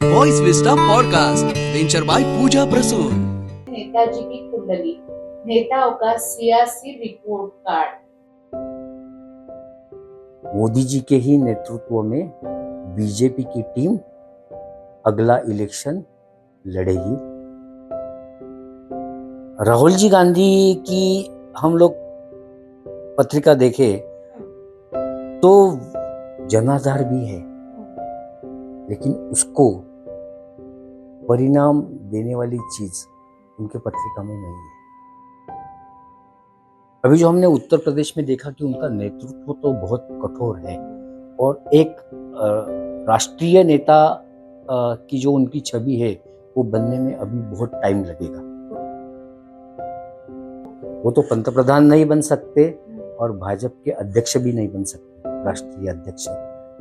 Voice vista podcast venture by Pooja Prasoon. नेताजी की कुंडली, नेताओं का सियासी रिपोर्ट कार्ड। मोदी जी के ही नेतृत्व में बीजेपी की टीम अगला इलेक्शन लड़ेगी। राहुल जी गांधी की हम लोग पत्रिका देखे तो जनाधार भी है, लेकिन उसको परिणाम देने वाली चीज उनके पत्रिका में नहीं है। अभी जो हमने उत्तर प्रदेश में देखा कि उनका नेतृत्व तो बहुत कठोर है और एक राष्ट्रीय नेता की जो उनकी छवि है वो बनने में अभी बहुत टाइम लगेगा। वो तो पंतप्रधान नहीं बन सकते और भाजपा के अध्यक्ष भी नहीं बन सकते, राष्ट्रीय अध्यक्ष,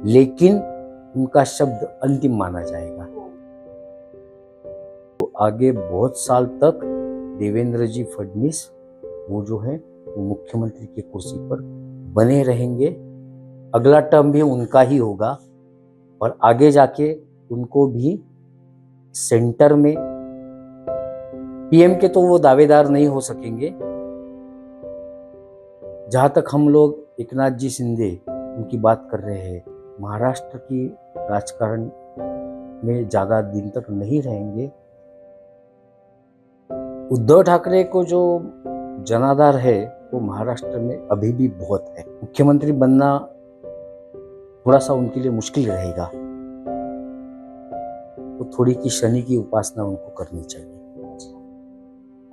लेकिन उनका शब्द अंतिम माना जाएगा। तो आगे बहुत साल तक देवेंद्र जी फडणवीस वो जो है वो मुख्यमंत्री की कुर्सी पर बने रहेंगे। अगला टर्म भी उनका ही होगा और आगे जाके उनको भी सेंटर में पीएम के तो वो दावेदार नहीं हो सकेंगे। जहां तक हम लोग एकनाथ जी शिंदे उनकी बात कर रहे हैं, महाराष्ट्र की राजकारण में ज्यादा दिन तक नहीं रहेंगे। उद्धव ठाकरे को जो जनाधार है वो महाराष्ट्र में अभी भी बहुत है। मुख्यमंत्री बनना थोड़ा सा उनके लिए मुश्किल रहेगा, तो थोड़ी की शनि की उपासना उनको करनी चाहिए।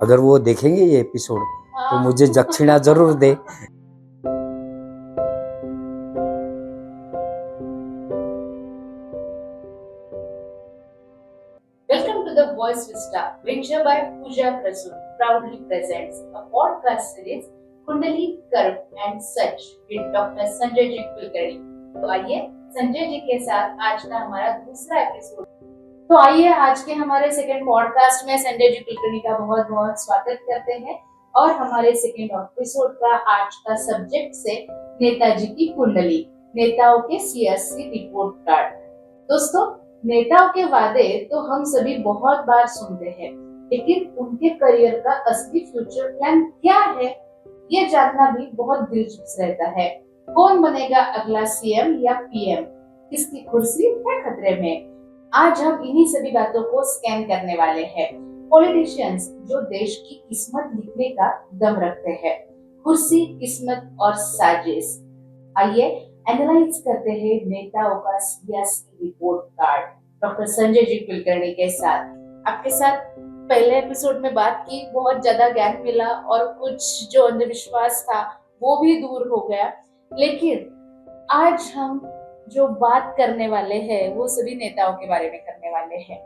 अगर वो देखेंगे ये एपिसोड तो मुझे दक्षिणा जरूर दे। Welcome to the Voice Vista, venture by Pooja Prasoon, proudly presents a podcast series कुंडली, कर्म एंड सच with डॉक्टर संजय जी कुलकर्णी। तो आइए संजय जी के साथ आज का हमारा दूसरा एपिसोड। तो आइए आज के हमारे सेकंड पॉडकास्ट में संजय जी कुलकर्णी का बहुत बहुत स्वागत करते हैं और हमारे सेकंड एपिसोड का आज का सब्जेक्ट से नेताजी की कुंडली, नेताओं के सियासी रिपोर्ट कार्ड। दोस्तों, नेताओं के वादे तो हम सभी बहुत बार सुनते हैं, लेकिन उनके करियर का असली फ्यूचर प्लान क्या है ये जानना भी बहुत दिलचस्प रहता है। कौन बनेगा अगला सीएम या पीएम, किसकी कुर्सी है खतरे में, आज हम इन्हीं सभी बातों को स्कैन करने वाले हैं। पॉलिटिशियंस जो देश की किस्मत लिखने का दम रखते हैं, कुर्सी, किस्मत और साजिश। आइए एनालाइज करते हैं नेताओं का सियासी report card doctor Sanjay ji Kulkarni के साथ। आपके साथ पहले एपिसोड में बात की, बहुत ज्यादा ज्ञान मिला और कुछ जो अंधविश्वास था वो भी दूर हो गया। लेकिन आज हम जो बात करने वाले हैं वो सभी नेताओं के बारे में करने वाले हैं।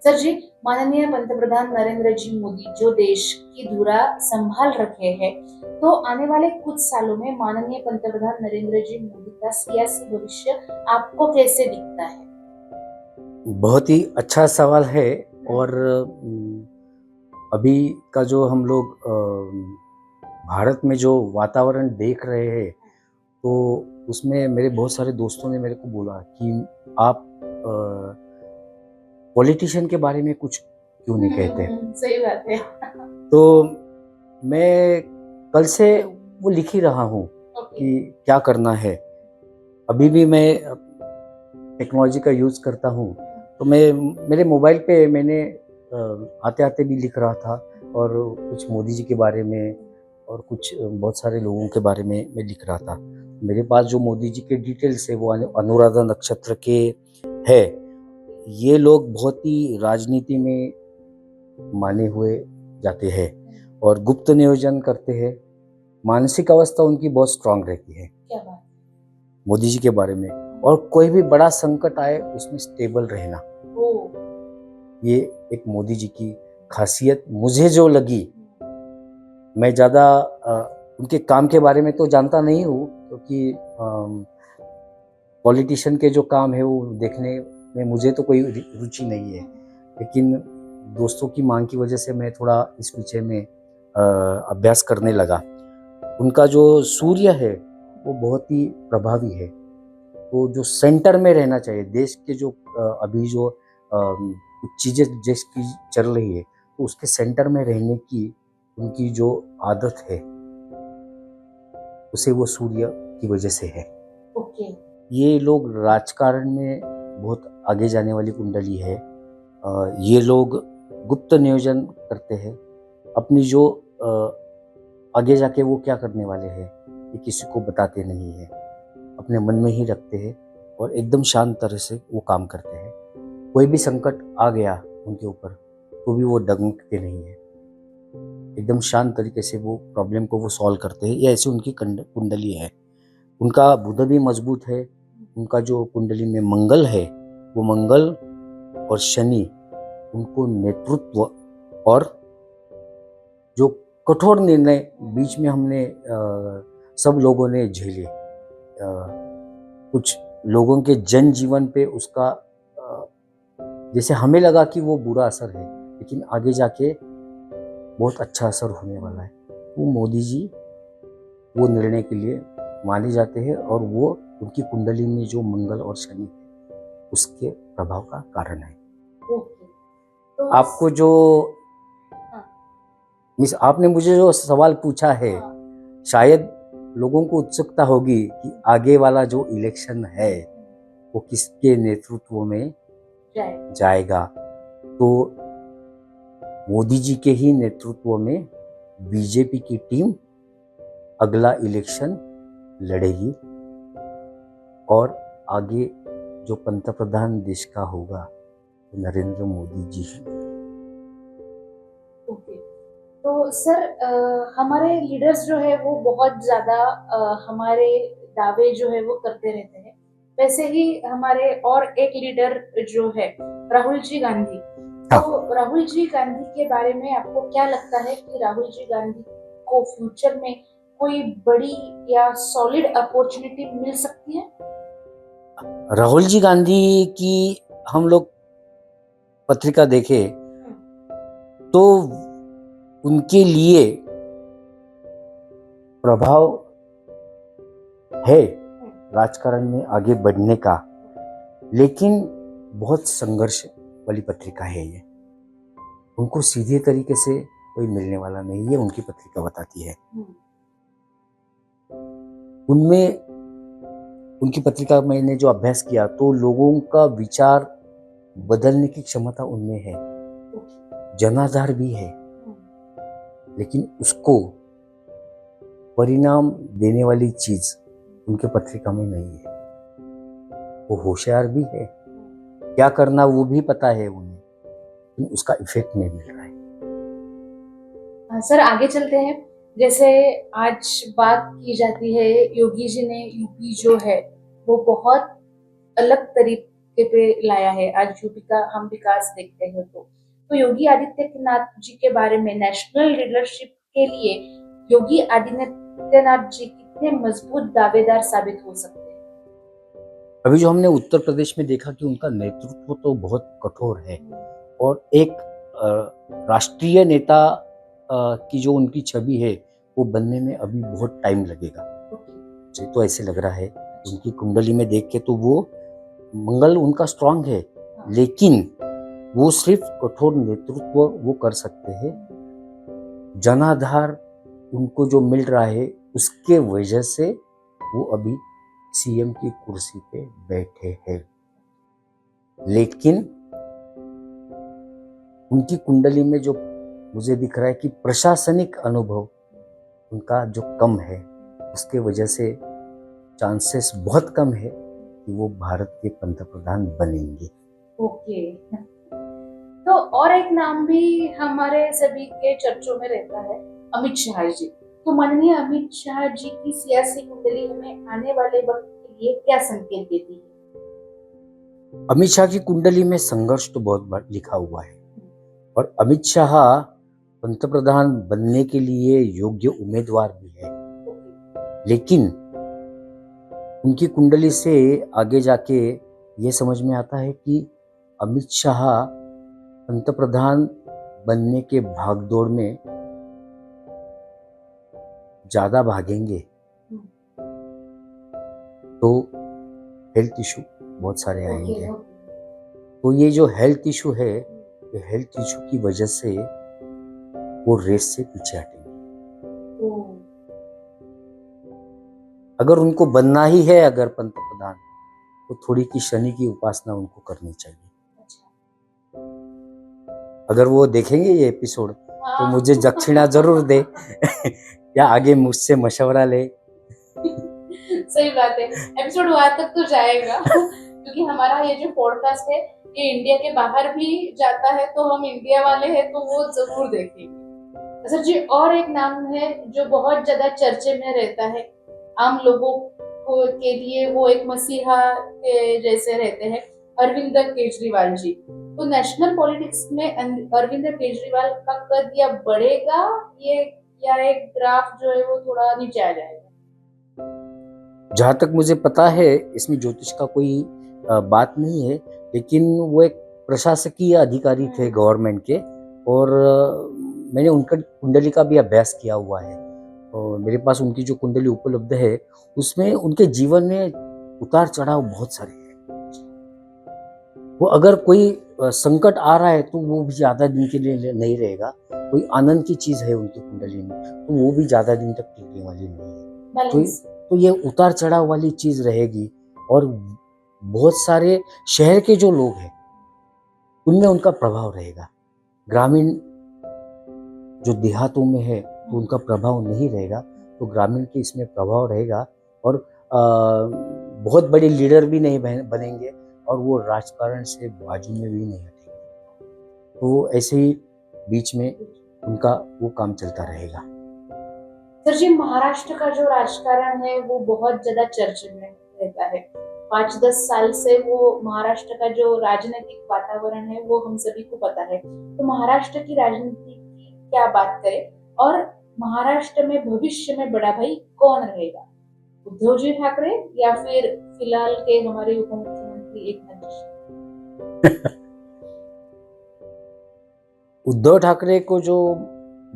सर जी, माननीय पंतप्रधान नरेंद्र जी मोदी जो देश की धुरा संभाल रखे हैं, तो आने वाले कुछ सालों में माननीय पंतप्रधान नरेंद्र जी मोदी का सियासी भविष्य आपको कैसे दिखता है? बहुत ही अच्छा सवाल है। और अभी का जो हम लोग भारत में जो वातावरण देख रहे हैं तो उसमें मेरे बहुत सारे दोस्तों ने मेरे को बोला कि आप पॉलिटिशियन के बारे में कुछ क्यों नहीं कहते। सही बात है। तो मैं कल से वो लिख ही रहा हूँ कि क्या करना है। अभी भी मैं टेक्नोलॉजी का यूज करता हूँ, तो मैं मेरे मोबाइल पे मैंने आते आते भी लिख रहा था और कुछ मोदी जी के बारे में और कुछ बहुत सारे लोगों के बारे में मैं लिख रहा था। मेरे पास जो मोदी जी के डिटेल्स है वो अनुराधा नक्षत्र के है। ये लोग बहुत ही राजनीति में माने हुए जाते हैं और गुप्त नियोजन करते हैं। मानसिक अवस्था उनकी बहुत स्ट्रांग रहती है। क्या बात? मोदी जी के बारे में, और कोई भी बड़ा संकट आए उसमें स्टेबल रहना, ये एक मोदी जी की खासियत मुझे जो लगी। मैं ज़्यादा उनके काम के बारे में तो जानता नहीं हूँ, क्योंकि पॉलिटिशियन के जो काम है वो देखने में मुझे तो कोई रुचि नहीं है, लेकिन दोस्तों की मांग की वजह से मैं थोड़ा इस विषय में अभ्यास करने लगा। उनका जो सूर्य है वो बहुत ही प्रभावी है, तो जो सेंटर में रहना चाहिए। देश के जो अभी जो कुछ चीज़ें जिसकी चल रही है तो उसके सेंटर में रहने की उनकी जो आदत है उसे वो सूर्य की वजह से है। ओके। ये लोग राजकारण में बहुत आगे जाने वाली कुंडली है। ये लोग गुप्त नियोजन करते हैं। अपनी जो आगे जाके वो क्या करने वाले हैं ये किसी को बताते नहीं हैं, अपने मन में ही रखते हैं और एकदम शांत तरह से वो काम करते हैं। कोई भी संकट आ गया उनके ऊपर तो भी वो डगमगते नहीं है, एकदम शांत तरीके से वो प्रॉब्लम को वो सॉल्व करते हैं। ये ऐसी उनकी कुंडली है। उनका बुध भी मजबूत है। उनका जो कुंडली में मंगल है वो मंगल और शनि उनको नेतृत्व और जो कठोर निर्णय बीच में हमने सब लोगों ने झेले, कुछ लोगों के जन जीवन पे उसका जैसे हमें लगा कि वो बुरा असर है लेकिन आगे जाके बहुत अच्छा असर होने वाला है। वो मोदी जी वो निर्णय के लिए माने जाते हैं और वो उनकी कुंडली में जो मंगल और शनि है उसके प्रभाव का कारण है। ओके। तो आपको जो मिस आपने मुझे जो सवाल पूछा है शायद लोगों को उत्सुकता होगी कि आगे वाला जो इलेक्शन है वो किसके नेतृत्व में जाएगा। तो मोदी जी के ही नेतृत्व में बीजेपी की टीम अगला इलेक्शन लड़ेगी और आगे जो पंतप्रधान देश का होगा वो नरेंद्र मोदी जी हैं। ओके। तो सर हमारे लीडर्स जो है वो बहुत ज्यादा हमारे दावे जो है वो करते रहते हैं। वैसे ही हमारे और एक लीडर जो है राहुल जी गांधी। तो राहुल जी गांधी के बारे में आपको क्या लगता है कि राहुल जी गांधी को फ्यूचर में कोई बड़ी या सॉलिड अपॉर्चुनिटी मिल सकती है? राहुल जी गांधी की हम लोग पत्रिका देखें तो उनके लिए प्रभाव है राजकारण में आगे बढ़ने का, लेकिन बहुत संघर्ष वाली पत्रिका है ये। उनको सीधे तरीके से कोई मिलने वाला नहीं है, उनकी पत्रिका बताती है। उनमें उनकी पत्रिका मैंने जो अभ्यास किया तो लोगों का विचार बदलने की क्षमता उनमें है, जनाधार भी है, लेकिन उसको परिणाम देने वाली चीज उनके पत्रिका में नहीं है। वो होशियार भी है, क्या करना वो भी पता है उन्हें, लेकिन उसका इफेक्ट नहीं मिल रहा है। सर आगे चलते हैं। जैसे आज बात की जाती है, योगी जी ने यूपी जो है वो बहुत अलग तरीके पे लाया है। आज यूपी का हम विकास देखते हैं तो योगी आदित्यनाथ जी के बारे में नेशनल लीडरशिप के लिए योगी आदित्यनाथ जी कितने मजबूत दावेदार साबित हो सकते हैं? अभी जो हमने उत्तर प्रदेश में देखा कि उनका नेतृत्व तो बहुत कठोर है और एक राष्ट्रीय नेता की जो उनकी छवि है वो बनने में अभी बहुत टाइम लगेगा। मुझे तो ऐसे लग रहा है उनकी कुंडली में देख के तो वो मंगल उनका स्ट्रांग है, लेकिन वो सिर्फ कठोर नेतृत्व वो कर सकते हैं। जनाधार उनको जो मिल रहा है उसके वजह से वो अभी सीएम की कुर्सी पे बैठे हैं, लेकिन उनकी कुंडली में जो मुझे दिख रहा है कि प्रशासनिक अनुभव उनका जो कम है उसके वजह से चांसेस बहुत कम है कि वो भारत के पंतप्रधान बनेंगे। ओके। तो और एक नाम भी हमारे सभी के चर्चों में रहता है, अमित शाह जी। तो माननीय अमित शाह जी की सियासी कुंडली हमें आने वाले वक्त के लिए क्या संकेत देती है? अमित शाह की कुंडली में संघर्ष तो बहुत बार लिखा हुआ है और अमित शाह पंतप्रधान बनने के लिए योग्य उम्मीदवार भी है, लेकिन उनकी कुंडली से आगे जाके ये समझ में आता है कि अमित शाह पंतप्रधान बनने के भागदौड़ में ज्यादा भागेंगे तो हेल्थ इशू बहुत सारे आएंगे। तो ये जो हेल्थ इशू है, ये हेल्थ इशू की वजह से वो रेस से पीछे हटेंगे। अगर उनको बनना ही है अगर पंतप्रधान, तो थोड़ी की शनि की उपासना उनको करनी चाहिए। अगर वो देखेंगे ये एपिसोड तो मुझे दक्षिणा जरूर दे या आगे मुझसे मशवरा ले। सही बात है, एपिसोड वहां तक तो जाएगा क्योंकि हमारा ये जो पॉडकास्ट है ये इंडिया के बाहर भी जाता है, तो हम इंडिया वाले हैं तो वो जरूर देखेंगे। सर जी, और एक नाम है जो बहुत ज्यादा चर्चे में रहता है आम लोगों को के लिए, वो एक मसीहा के जैसे रहते हैं, अरविंद केजरीवाल जी। तो नेशनल पॉलिटिक्स में अरविंद केजरीवाल का कद या बढ़ेगा ये, या एक ग्राफ जो है वो थोड़ा नीचे आ जाएगा? जहाँ तक मुझे पता है इसमें ज्योतिष का कोई बात नहीं है, लेकिन वो एक प्रशासकीय अधिकारी थे गवर्नमेंट के, और मैंने उनका कुंडली का भी अभ्यास किया हुआ है, और मेरे पास उनकी जो कुंडली उपलब्ध है उसमें उनके जीवन में उतार चढ़ाव बहुत सारे हैं। वो अगर कोई संकट आ रहा है तो वो भी ज्यादा दिन के लिए नहीं रहेगा, कोई आनंद की चीज है उनकी कुंडली में तो वो भी ज्यादा दिन तक टिकने वाली नहीं है। तो ये उतार चढ़ाव वाली चीज रहेगी, और बहुत सारे शहर के जो लोग हैं उनमें उनका प्रभाव रहेगा। ग्रामीण जो देहातों में है तो उनका प्रभाव नहीं रहेगा, तो ग्रामीण के इसमें प्रभाव रहेगा, और बहुत बड़े लीडर भी नहीं बनेंगे, और वो राजकारण से बाजू में भी नहीं हटेंगे। तो ऐसे ही बीच में उनका वो काम चलता रहेगा। सर जी, महाराष्ट्र का जो राजकारण है वो बहुत ज्यादा चर्चे में रहता है। 5-10 साल से वो महाराष्ट्र का जो राजनीतिक वातावरण है वो हम सभी को पता है। तो महाराष्ट्र की राजनीति की क्या बात करें, और महाराष्ट्र में भविष्य में बड़ा भाई कौन रहेगा, उद्धव जी ठाकरे या फिर फिलहाल के हमारे उप मुख्यमंत्री एकनाथ जी? उद्धव ठाकरे को जो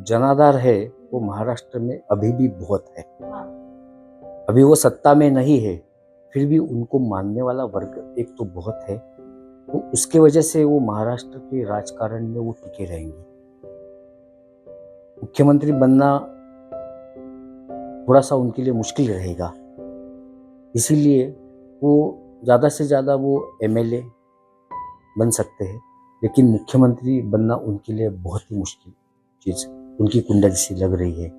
जनाधार है वो महाराष्ट्र में अभी भी बहुत है। अभी वो सत्ता में नहीं है, फिर भी उनको मानने वाला वर्ग एक तो बहुत है, तो उसके वजह से वो महाराष्ट्र के राजकारण में वो टिके रहेंगे। मुख्यमंत्री बनना थोड़ा सा उनके लिए मुश्किल रहेगा, इसीलिए वो ज़्यादा से ज़्यादा वो एमएलए बन सकते हैं, लेकिन मुख्यमंत्री बनना उनके लिए बहुत ही मुश्किल चीज़ उनकी कुंडली से लग रही है।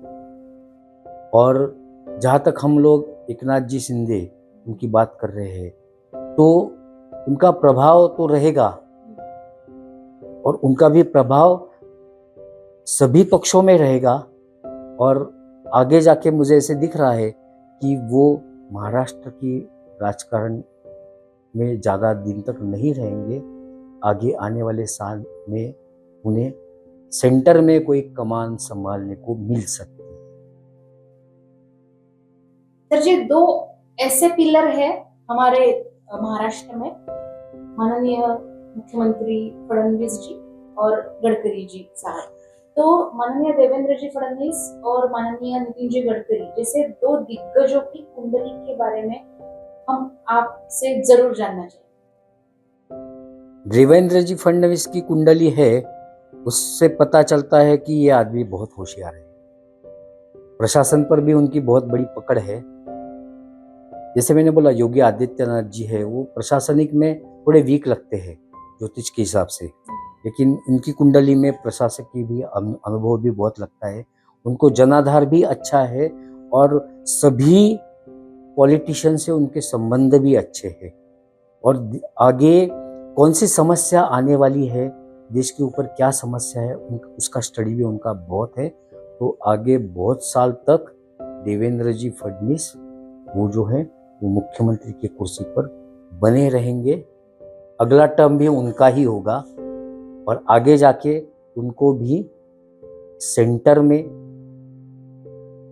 और जहाँ तक हम लोग एकनाथ जी शिंदे उनकी बात कर रहे हैं, तो उनका प्रभाव तो रहेगा, और उनका भी प्रभाव सभी पक्षों में रहेगा, और आगे जाके मुझे ऐसे दिख रहा है कि वो महाराष्ट्र की राजकारण में ज़्यादा दिन तक नहीं रहेंगे। आगे आने वाले साल में उन्हें सेंटर में कोई कमान संभालने को मिल सकती है। सर जी, 2 ऐसे पिलर है हमारे महाराष्ट्र में, माननीय मुख्यमंत्री फडणवीस जी और गडकरी जी साहब। तो माननीय देवेंद्र जी फडणवीस और माननीय नितिन जी गडकरी जैसे 2 दिग्गजों की कुंडली के बारे में हम आपसे जरूर जानना चाहेंगे। देवेंद्र जी फडणवीस की कुंडली है, उससे पता चलता है कि ये आदमी बहुत होशियार है। प्रशासन पर भी उनकी बहुत बड़ी पकड़ है। जैसे मैंने बोला योगी आदित्यनाथ जी है, वो प्रशासनिक में थोड़े वीक लगते हैं ज्योतिष के हिसाब से, लेकिन उनकी कुंडली में प्रशासकीय भी अनुभव भी बहुत लगता है। उनको जनाधार भी अच्छा है, और सभी पॉलिटिशियन से उनके संबंध भी अच्छे हैं, और आगे कौन सी समस्या आने वाली है, देश के ऊपर क्या समस्या है, उसका स्टडी भी उनका बहुत है। तो आगे बहुत साल तक देवेंद्र जी फडणवीस वो जो है वो मुख्यमंत्री की कुर्सी पर बने रहेंगे। अगला टर्म भी उनका ही होगा, और आगे जाके उनको भी सेंटर में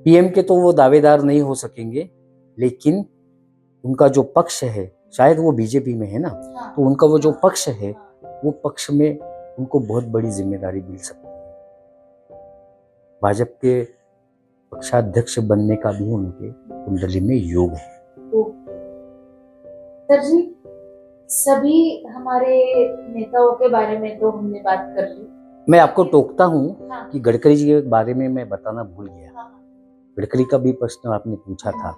पीएम के तो वो दावेदार नहीं हो सकेंगे, लेकिन उनका जो पक्ष है, शायद वो बीजेपी में है ना, तो उनका वो जो पक्ष है वो पक्ष में उनको बहुत बड़ी जिम्मेदारी मिल सकती है। भाजपा के पक्षाध्यक्ष बनने का भी उनके कुंडली में योग है। सर जी, सभी हमारे नेताओं के बारे में तो हमने बात कर ली। मैं आपको टोकता हूँ हाँ, कि गडकरी जी के बारे में मैं बताना भूल गया। हाँ, गडकरी का भी प्रश्न आपने पूछा था।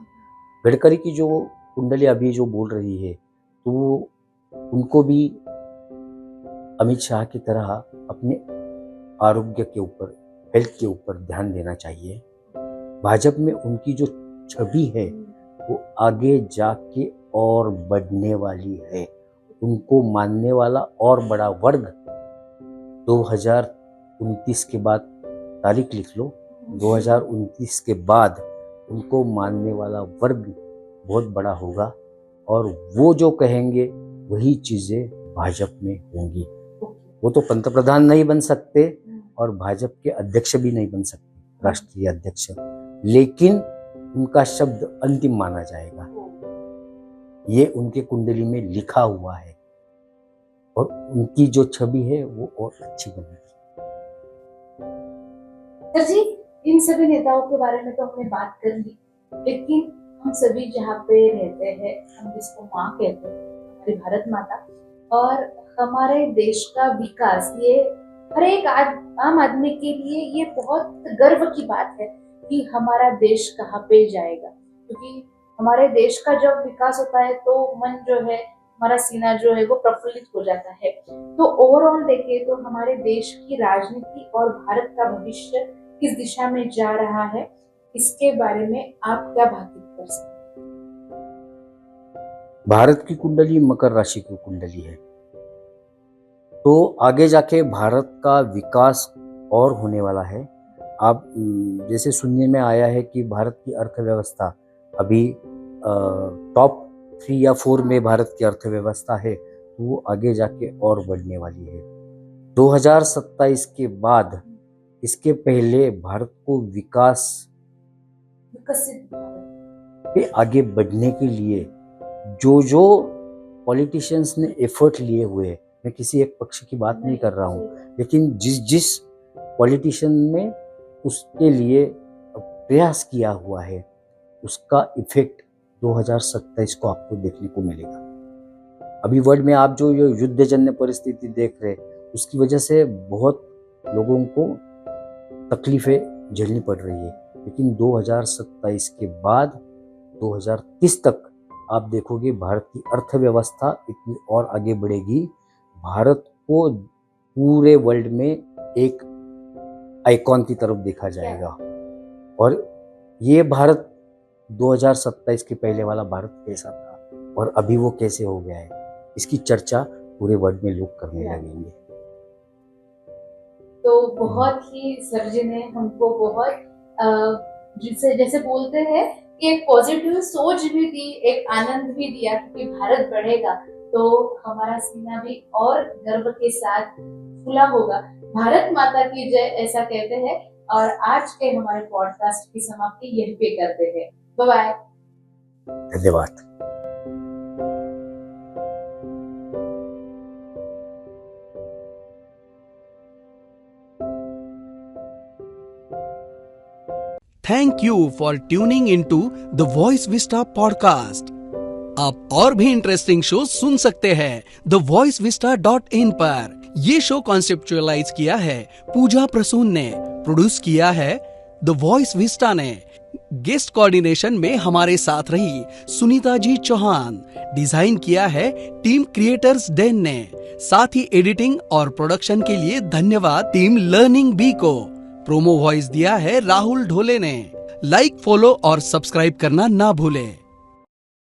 गडकरी की जो कुंडली अभी जो बोल रही है, तो उनको भी अमित शाह की तरह अपने आरोग्य के ऊपर, हेल्थ के ऊपर ध्यान देना चाहिए। भाजपा में उनकी जो छवि है वो आगे जाके और बढ़ने वाली है। उनको मानने वाला और बड़ा वर्ग 2029 के बाद, तारीख लिख लो, 2029 के बाद उनको मानने वाला वर्ग बहुत बड़ा होगा और वो जो कहेंगे वही चीज़ें भाजपा में होंगी। वो तो पंतप्रधान नहीं बन सकते और भाजपा के अध्यक्ष भी नहीं बन सकते, राष्ट्रीय अध्यक्ष, लेकिन उनका शब्द अंतिम माना जाएगा। ये उनके कुंडली में लिखा हुआ है और उनकी जो छवि है वो और अच्छी बनेगी। सर जी, इन सभी नेताओं के बारे में तो हमने बात कर ली, लेकिन हम सभी जहाँ पे रहते हैं, हम जिसको माँ कहते हैं, हमारी भारत माता, और हमारे देश का विकास, ये हर एक आम आदमी के लिए ये बहुत गर्व की बात है कि हमारा देश कहाँ पे जाएगा। क्योंकि हमारे देश का जब विकास होता है तो मन जो है, हमारा सीना जो है वो प्रफुल्लित हो जाता है। तो ओवरऑल देखें तो हमारे देश की राजनीति और भारत का भविष्य किस दिशा में जा रहा है, इसके बारे में आप क्या बातचीत कर सकते हैं? भारत की कुंडली मकर राशि की कुंडली है, तो आगे जाके भारत का विकास और होने वाला है। आप जैसे सुनने में आया है कि भारत की अर्थव्यवस्था अभी टॉप 3 या 4 में भारत की अर्थव्यवस्था है, तो वो आगे जाके और बढ़ने वाली है। 2027 के बाद, इसके पहले भारत को विकसित भारत पे आगे बढ़ने के लिए जो जो पॉलिटिशियंस ने एफर्ट लिए हुए हैं, मैं किसी एक पक्ष की बात नहीं कर रहा हूँ, लेकिन जिस पॉलिटिशियन ने उसके लिए प्रयास किया हुआ है, उसका इफेक्ट 2027 को आपको देखने को मिलेगा। अभी वर्ल्ड में आप जो ये युद्धजन्य परिस्थिति देख रहे हैं, उसकी वजह से बहुत लोगों को तकलीफें झेलनी पड़ रही है, लेकिन 2027 के बाद 2030 तक आप देखोगे भारत की अर्थव्यवस्था इतनी और आगे बढ़ेगी। भारत को पूरे वर्ल्ड में एक आइकॉन की तरफ देखा जाएगा और ये भारत 2027 के पहले वाला भारत कैसा था और अभी वो कैसे हो गया है, इसकी चर्चा पूरे वर्ल्ड में लोग करने लगेंगे। तो बहुत ही सर जी ने हमको बहुत जैसे बोलते हैं कि एक पॉजिटिव सोच भी दी, एक आनंद भी दिया कि भारत बढ़ेगा तो हमारा सीना भी और गर्व के साथ फूला होगा। भारत माता की जय, ऐसा कहते हैं। और आज के हमारे पॉडकास्ट की समाप्ति यहीं पे करते हैं। Bye bye. धन्यवाद। Thank you for tuning into the voice vista podcast. आप और भी इंटरेस्टिंग शो सुन सकते हैं thevoicevista.in पर। ये शो कॉन्सेप्चुअलाइज किया है पूजा प्रसून ने, प्रोड्यूस किया है द वॉइस विस्टा ने, गेस्ट कोऑर्डिनेशन में हमारे साथ रही सुनीता जी चौहान, डिजाइन किया है टीम क्रिएटर्स डेन ने, साथ ही एडिटिंग और प्रोडक्शन के लिए धन्यवाद टीम लर्निंग बी को। प्रोमो वॉइस दिया है राहुल ढोले ने। लाइक, फॉलो और सब्सक्राइब करना ना भूलें।